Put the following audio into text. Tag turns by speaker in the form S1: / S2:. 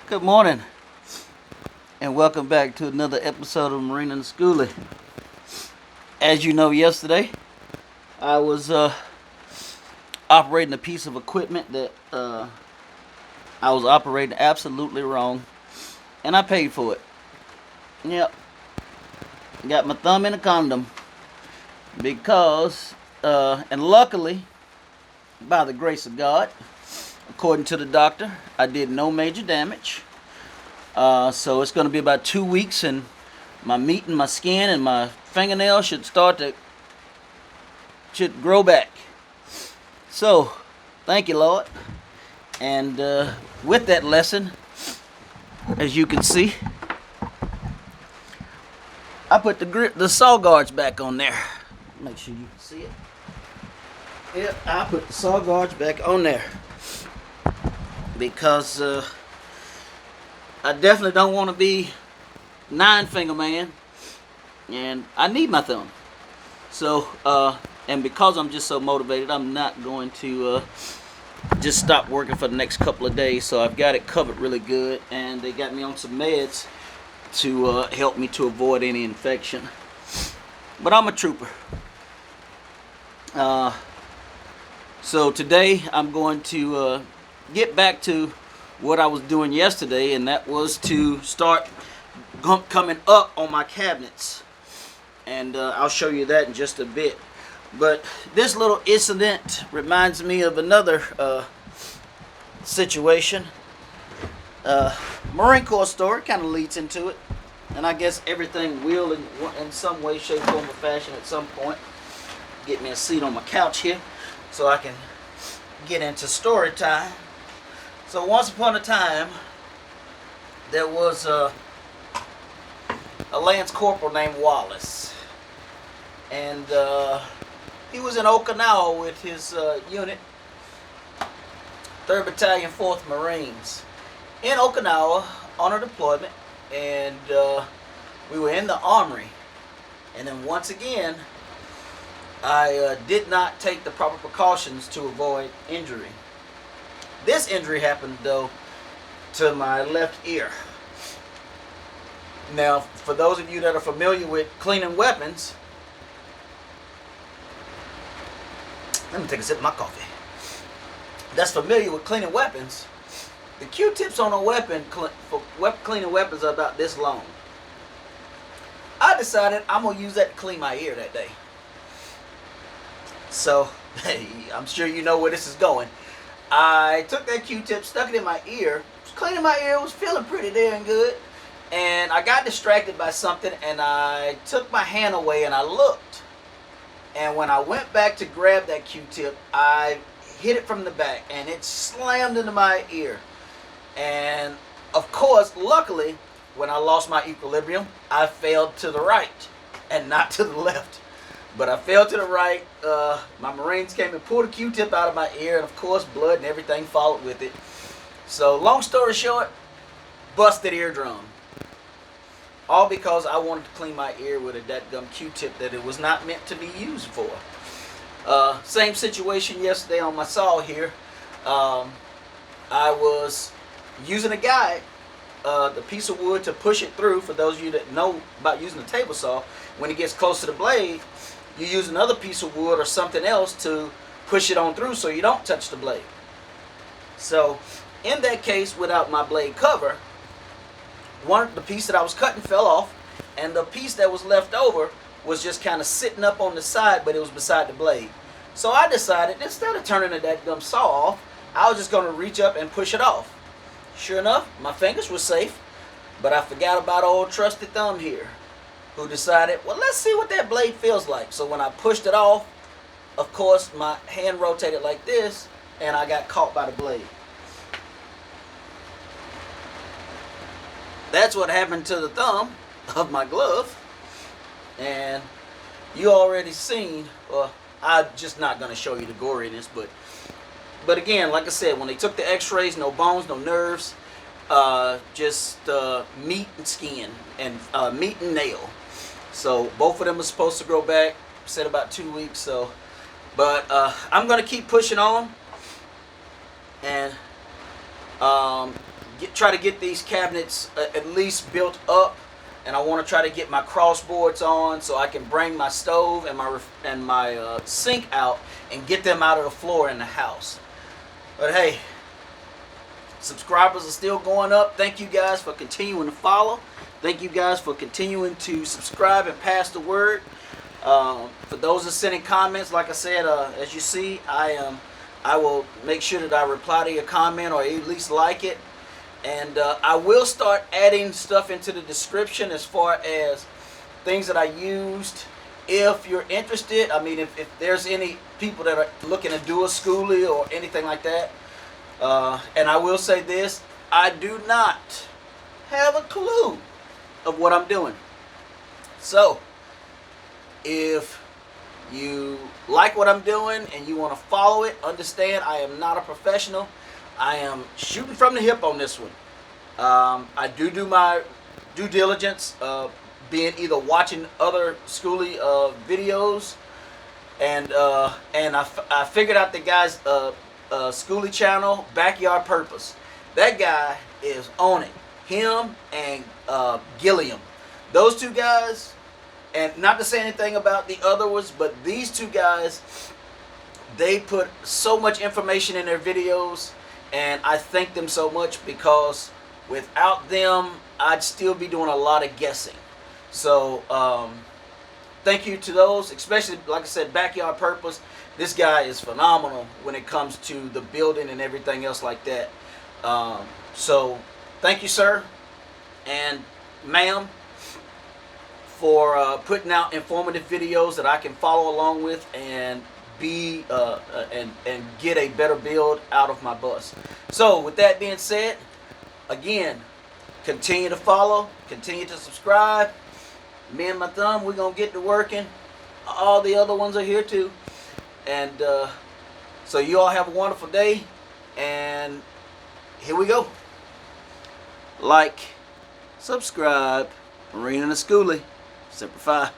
S1: Good morning, and welcome back to another episode of Marina and Schoolie. As you know, yesterday I was operating a piece of equipment that I was operating absolutely wrong, and I paid for it. Yep, got my thumb in a condom because, and luckily, by the grace of God, according to the doctor, I did no major damage. So it's going to be about 2 weeks, and my meat and my skin and my fingernails should grow back. So, thank you, Lord. And with that lesson, as you can see, I put the saw guards back on there. Make sure you can see it. Yep, I put the saw guards back on there because I definitely don't want to be nine finger man, and I need my thumb. So, and because I'm just so motivated, I'm not going to just stop working for the next couple of days. So I've got it covered really good, and they got me on some meds to help me to avoid any infection. But I'm a trooper. So today I'm going to get back to what I was doing yesterday, and that was to start coming up on my cabinets. And I'll show you that in just a bit. But this little incident reminds me of another situation. Marine Corps story kind of leads into it. And I guess everything will in some way, shape, form, or fashion at some point. Get me a seat on my couch here so I can get into story time. So once upon a time, there was a Lance Corporal named Wallace. And he was in Okinawa with his unit, 3rd Battalion, 4th Marines. In Okinawa, on a deployment, and we were in the armory. And then once again, I did not take the proper precautions to avoid injury. This injury happened, though, to my left ear. Now, for those of you that are familiar with cleaning weapons, let me take a sip of my coffee. That's familiar with cleaning weapons. The Q-tips on a weapon for cleaning weapons are about this long. I decided I'm going to use that to clean my ear that day. So, I'm sure you know where this is going. I took that Q-tip, stuck it in my ear, was cleaning my ear, was feeling pretty damn good, and I got distracted by something, and I took my hand away and I looked. And when I went back to grab that Q-tip, I hit it from the back, and it slammed into my ear. And of course, luckily, when I lost my equilibrium, I fell to the right and not to the left. But I fell to the right. My Marines came and pulled a Q-tip out of my ear, and of course, blood and everything followed with it. So, long story short, busted eardrum. All because I wanted to clean my ear with a dadgum Q-tip that it was not meant to be used for. Same situation yesterday on my saw here. I was using a guide, the piece of wood to push it through. For those of you that know about using a table saw, when it gets close to the blade, you use another piece of wood or something else to push it on through so you don't touch the blade. So, in that case, without my blade cover, the piece that I was cutting fell off, and the piece that was left over was just kind of sitting up on the side, but it was beside the blade. So I decided, instead of turning the dadgum saw off, I was just going to reach up and push it off. Sure enough, my fingers were safe, but I forgot about old trusty thumb here, who decided, well, let's see what that blade feels like. So when I pushed it off, of course, my hand rotated like this, and I got caught by the blade. That's what happened to the thumb of my glove. And you already seen, well, I'm just not going to show you the goriness, but again, like I said, when they took the x-rays, no bones, no nerves, just meat and skin, and meat and nail. So both of them are supposed to grow back, said about 2 weeks. So, but I'm going to keep pushing on and try to get these cabinets at least built up, and I want to try to get my crossboards on so I can bring my stove and my sink out and get them out of the floor in the house. But hey, subscribers are still going up. Thank you guys for continuing to follow. Thank you guys for continuing to subscribe and pass the word. For those that sending comments, like I said, as you see, I will make sure that I reply to your comment or at least like it. And I will start adding stuff into the description as far as things that I used. If you're interested, I mean, if there's any people that are looking to do a schoolie or anything like that, and I will say this, I do not have a clue of what I'm doing. So, if you like what I'm doing and you want to follow it, understand I am not a professional. I am shooting from the hip on this one. I do my due diligence, being either watching other schoolie videos, and I figured out the guy's schoolie channel, Backyard Purpose. That guy is on it. Him and Gilliam. Those two guys, and not to say anything about the other ones, but these two guys, they put so much information in their videos, and I thank them so much because without them, I'd still be doing a lot of guessing. So, thank you to those, especially, like I said, Backyard Purpose. This guy is phenomenal when it comes to the building and everything else like that. So, thank you, sir, and ma'am, for putting out informative videos that I can follow along with and be and get a better build out of my bus. So, with that being said, again, continue to follow, continue to subscribe. Me and my thumb, we're gonna get to working. All the other ones are here too. And so you all have a wonderful day, and here we go. Like, subscribe, Marine and the Schoolie, Semper Fi.